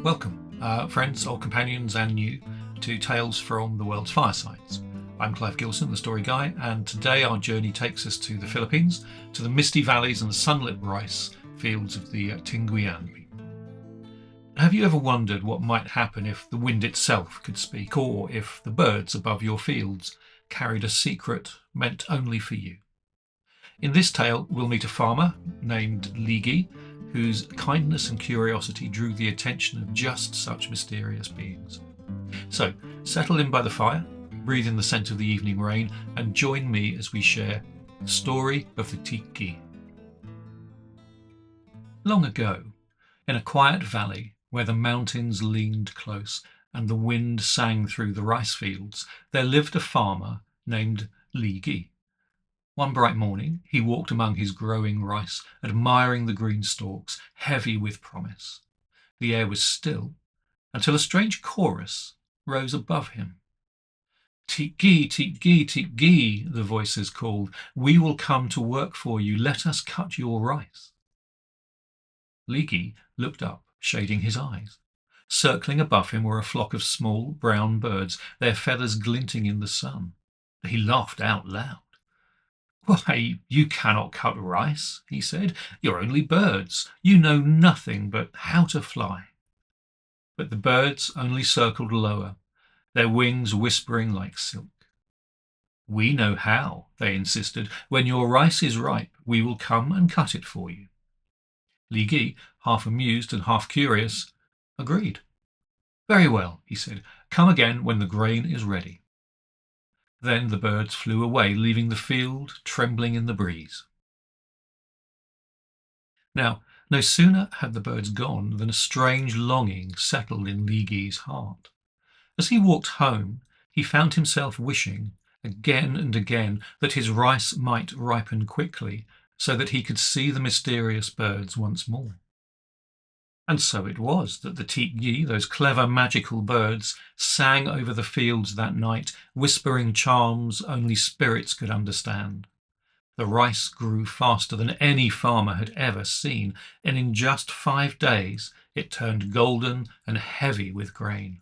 Welcome, friends, old companions and new, to Tales from the World's Firesides. I'm Clive Gilson, the story guy, and today our journey takes us to the Philippines, to the misty valleys and the sunlit rice fields of the Tinguian people. Have you ever wondered what might happen if the wind itself could speak, or if the birds above your fields carried a secret meant only for you? In this tale, we'll meet a farmer named Ligi, whose kindness and curiosity drew the attention of just such mysterious beings. So, settle in by the fire, breathe in the scent of the evening rain, and join me as we share the story of the Tikgi. Long ago, in a quiet valley where the mountains leaned close and the wind sang through the rice fields, there lived a farmer named Ligi. One bright morning, he walked among his growing rice, admiring the green stalks, heavy with promise. The air was still, until a strange chorus rose above him. "Tikgi, Tikgi, Tikgi," the voices called. "We will come to work for you. Let us cut your rice." Ligi looked up, shading his eyes. Circling above him were a flock of small brown birds, their feathers glinting in the sun. He laughed out loud. "Why, you cannot cut rice," he said. "You're only birds. You know nothing but how to fly." But the birds only circled lower, their wings whispering like silk. "We know how," they insisted. "When your rice is ripe, we will come and cut it for you." Ligi, half amused and half curious, agreed. "Very well," he said. "Come again when the grain is ready." Then the birds flew away, leaving the field trembling in the breeze. Now, no sooner had the birds gone than a strange longing settled in Ligi's heart. As he walked home, he found himself wishing again and again that his rice might ripen quickly, so that he could see the mysterious birds once more. And so it was that the Tikgi, those clever magical birds, sang over the fields that night, whispering charms only spirits could understand. The rice grew faster than any farmer had ever seen, and in just 5 days it turned golden and heavy with grain.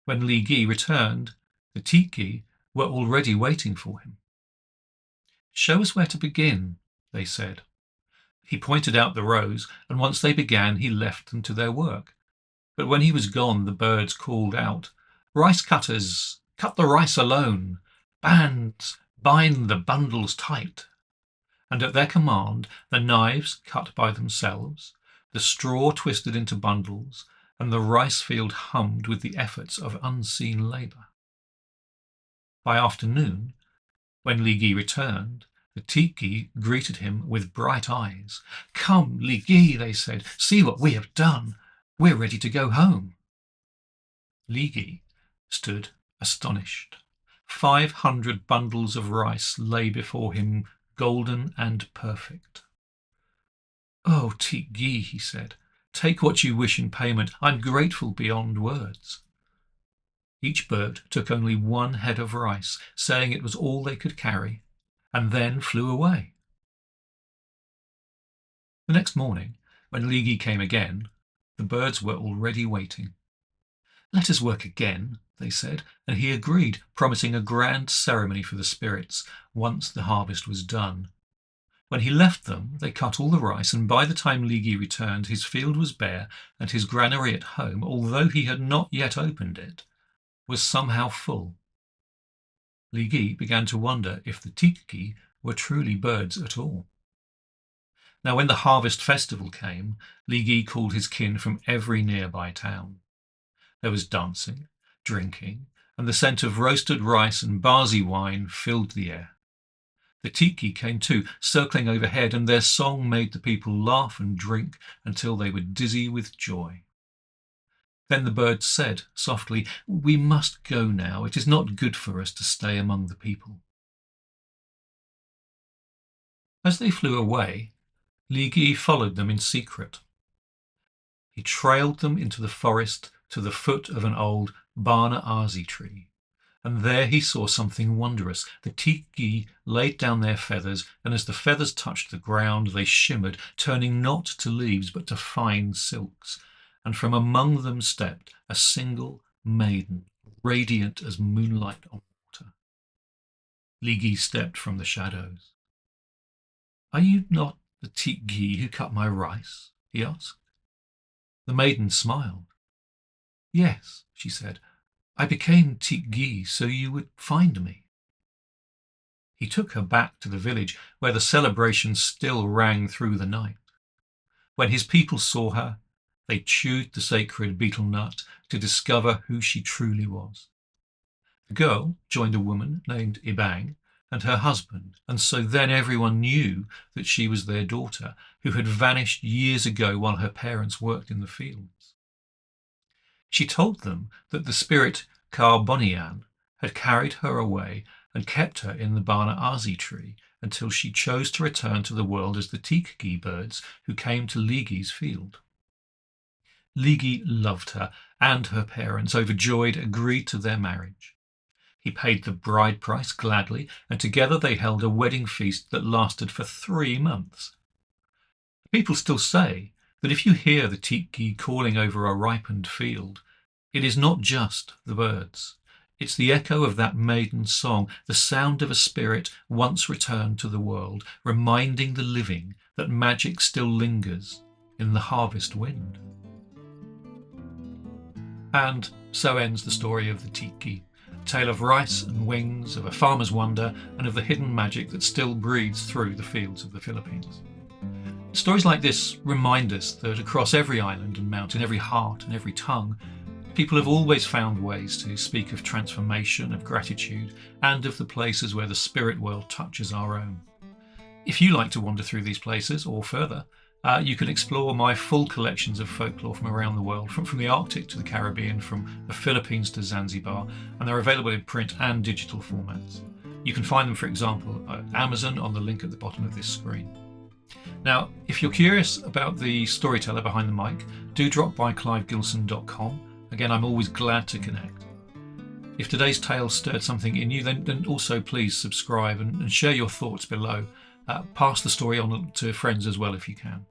When Ligi returned, the Tikgi were already waiting for him. "Show us where to begin," they said. He pointed out the rows, and once they began, he left them to their work. But when he was gone, the birds called out, "Rice cutters, cut the rice alone. Bands, bind the bundles tight." And at their command, the knives cut by themselves, the straw twisted into bundles, and the rice field hummed with the efforts of unseen labour. By afternoon, when Ligi returned, the Tikgi greeted him with bright eyes. "Come, Ligi," they said, "see what we have done. We're ready to go home." Ligi stood astonished. 500 bundles of rice lay before him, golden and perfect. "Oh, Tikgi," he said, "take what you wish in payment. I'm grateful beyond words." Each bird took only one head of rice, saying it was all they could carry, and then flew away. The next morning, when Ligi came again, the birds were already waiting. "Let us work again," they said, and he agreed, promising a grand ceremony for the spirits once the harvest was done. When he left them, they cut all the rice, and by the time Ligi returned, his field was bare, and his granary at home, although he had not yet opened it, was somehow full. Ligi began to wonder if the Tikgi were truly birds at all. Now, when the harvest festival came, Ligi called his kin from every nearby town. There was dancing, drinking, and the scent of roasted rice and Baazi wine filled the air. The Tikgi came too, circling overhead, and their song made the people laugh and drink until they were dizzy with joy. Then the birds said softly, "We must go now. It is not good for us to stay among the people." As they flew away, Ligi followed them in secret. He trailed them into the forest to the foot of an old Bana Azi tree, and there he saw something wondrous. The Tikgi laid down their feathers, and as the feathers touched the ground, they shimmered, turning not to leaves but to fine silks. and from among them stepped a single maiden, radiant as moonlight on water. Ligi stepped from the shadows. "Are you not the Tikgi who cut my rice?" he asked. The maiden smiled. "Yes," she said, "I became Tikgi so you would find me." He took her back to the village where the celebration still rang through the night. When his people saw her, they chewed the sacred betel nut to discover who she truly was. The girl joined a woman named Ibang and her husband, and so then everyone knew that she was their daughter, who had vanished years ago while her parents worked in the fields. She told them that the spirit Carbonian had carried her away and kept her in the Bana Azi tree until she chose to return to the world as the Tikgi birds who came to Ligi's field. Ligi loved her, and her parents, overjoyed, agreed to their marriage. He paid the bride price gladly, and together they held a wedding feast that lasted for 3 months. People still say that if you hear the Tikgi calling over a ripened field, it is not just the birds. It's the echo of that maiden song, the sound of a spirit once returned to the world, reminding the living that magic still lingers in the harvest wind. And so ends the story of the Tikgi, a tale of rice and wings, of a farmer's wonder, and of the hidden magic that still breathes through the fields of the Philippines. Stories like this remind us that across every island and mountain, every heart and every tongue, people have always found ways to speak of transformation, of gratitude, and of the places where the spirit world touches our own. If you like to wander through these places or further, you can explore my full collections of folklore from around the world, from the Arctic to the Caribbean, from the Philippines to Zanzibar, and they're available in print and digital formats. You can find them, for example, at Amazon on the link at the bottom of this screen. Now, if you're curious about the storyteller behind the mic, do drop by clivegilson.com. Again, I'm always glad to connect. If today's tale stirred something in you, then also please subscribe and share your thoughts below. Pass the story on to friends as well if you can.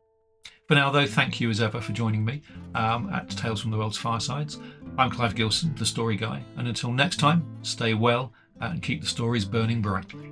For now, though, thank you as ever for joining me at Tales from the World's Firesides. I'm Clive Gilson, the story guy, and until next time, stay well and keep the stories burning brightly.